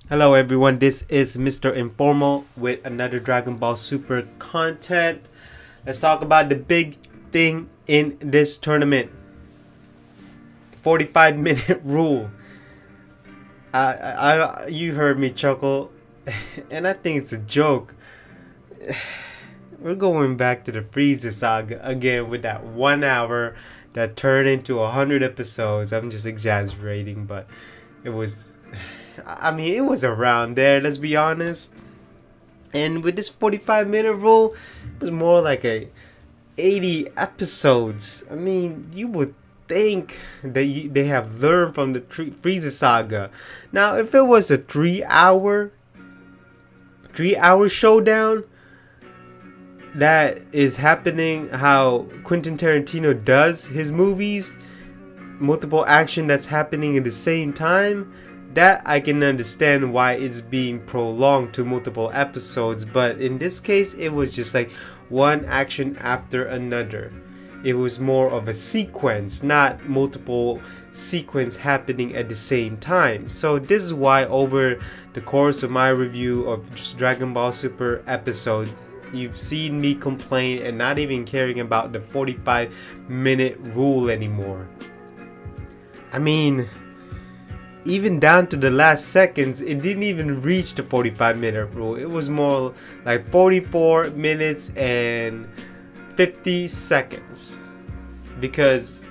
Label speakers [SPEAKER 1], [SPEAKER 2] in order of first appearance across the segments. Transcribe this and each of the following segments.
[SPEAKER 1] Hello everyone, this is Mr. Informal with another Dragon Ball Super content. Let's talk about the big thing in this tournament. 45-minute rule. You heard me chuckle, and I think it's a joke. We're going back to the Frieza saga again with that 1 hour that turned into 100 episodes. I'm just exaggerating, but it was it was around there, let's be honest. And with this 45-minute rule, it was more like a 80 episodes. You would think that they have learned from the Frieza saga. Now, if it was a 3 hour showdown that is happening how Quentin Tarantino does his movies, multiple action that's happening at the same time, that I can understand why it's being prolonged to multiple episodes. But in this case, it was just like one action after another. It was more of a sequence, not multiple sequence happening at the same time. So this is why over the course of my review of just Dragon Ball Super episodes, you've seen me complain and not even caring about the 45-minute rule anymore. Even down to the last seconds, it didn't even reach the 45-minute rule. It was more like 44 minutes and 50 seconds. Because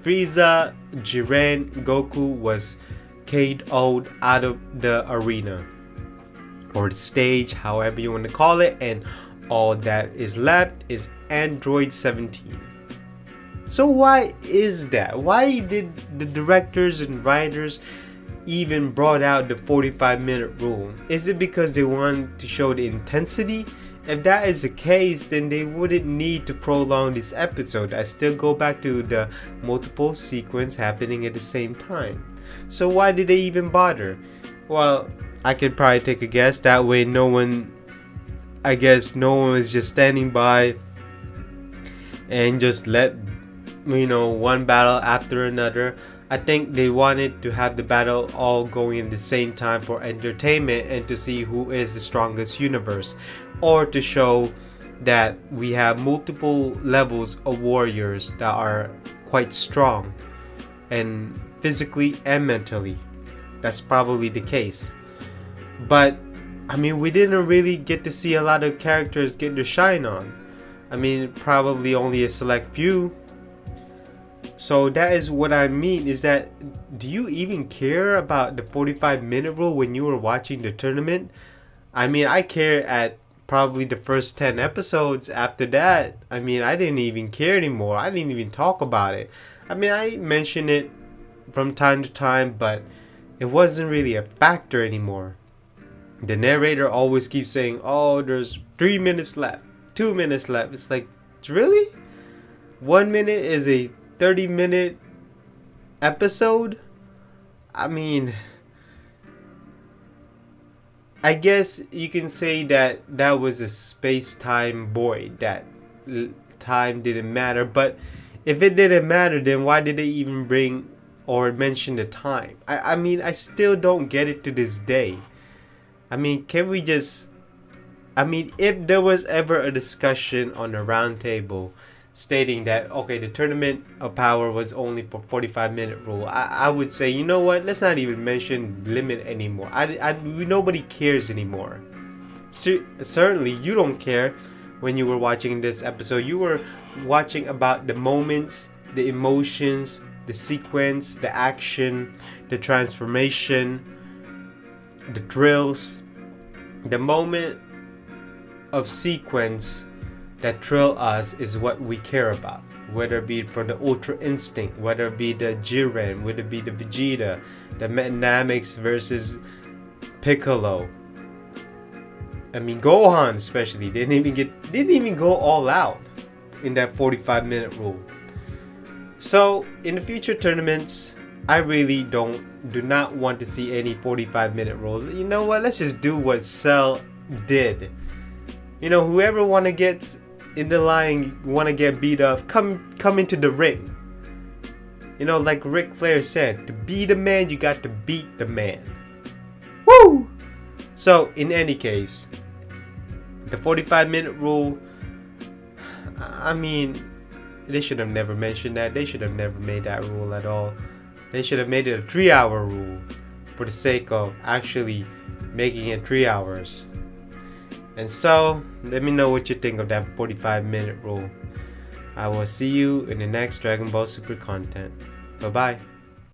[SPEAKER 1] Frieza, Jiren, Goku was KO'd out of the arena. Or the stage, however you want to call it. And all that is left is Android 17. So why is that? Why did the directors and writers even brought out the 45-minute rule? Is it because they want to show the intensity? If that is the case, then they wouldn't need to prolong this episode. I still go back to the multiple sequence happening at the same time. So why did they even bother? Well, I could probably take a guess. That way no one is just standing by and just let one battle after another. I think they wanted to have the battle all going at the same time for entertainment and to see who is the strongest universe, or to show that we have multiple levels of warriors that are quite strong and physically and mentally. That's probably the case. But we didn't really get to see a lot of characters get their shine on. Probably only a select few. So that is what I mean, is that do you even care about the 45-minute rule when you were watching the tournament? I care at probably the first 10 episodes. After that, I didn't even care anymore. I didn't even talk about it. I mention it from time to time, but it wasn't really a factor anymore. The narrator always keeps saying, oh, there's 3 minutes left, 2 minutes left. It's like, really? 1 minute is a 30-minute episode? I guess you can say that was a space-time void, that time didn't matter. But if it didn't matter, then why did they even bring or mention the time? I still don't get it to this day. Can we just... if there was ever a discussion on a round table stating that, okay, the tournament of power was only for 45-minute rule, I would say, you know what, let's not even mention limit anymore. Nobody cares anymore. Certainly you don't care. When you were watching this episode, you were watching about the moments, the emotions, the sequence, the action, the transformation, the thrills, the moment of sequence that thrill us is what we care about. Whether it be from the Ultra Instinct, whether it be the Jiren, whether it be the Vegeta, the Namex versus Piccolo. Gohan especially didn't even go all out in that 45-minute rule. So in the future tournaments, I really do not want to see any 45-minute rule. You know what? Let's just do what Cell did. Whoever want to get in the line, want to get beat up, come into the ring. Like Ric Flair said, to be the man, you got to beat the man. Woo! So in any case, the 45-minute rule, I mean, they should have never mentioned that. They should have never made that rule at all. They should have made it a 3-hour rule for the sake of actually making it 3 hours. And so, let me know what you think of that 45-minute rule. I will see you in the next Dragon Ball Super content. Bye bye.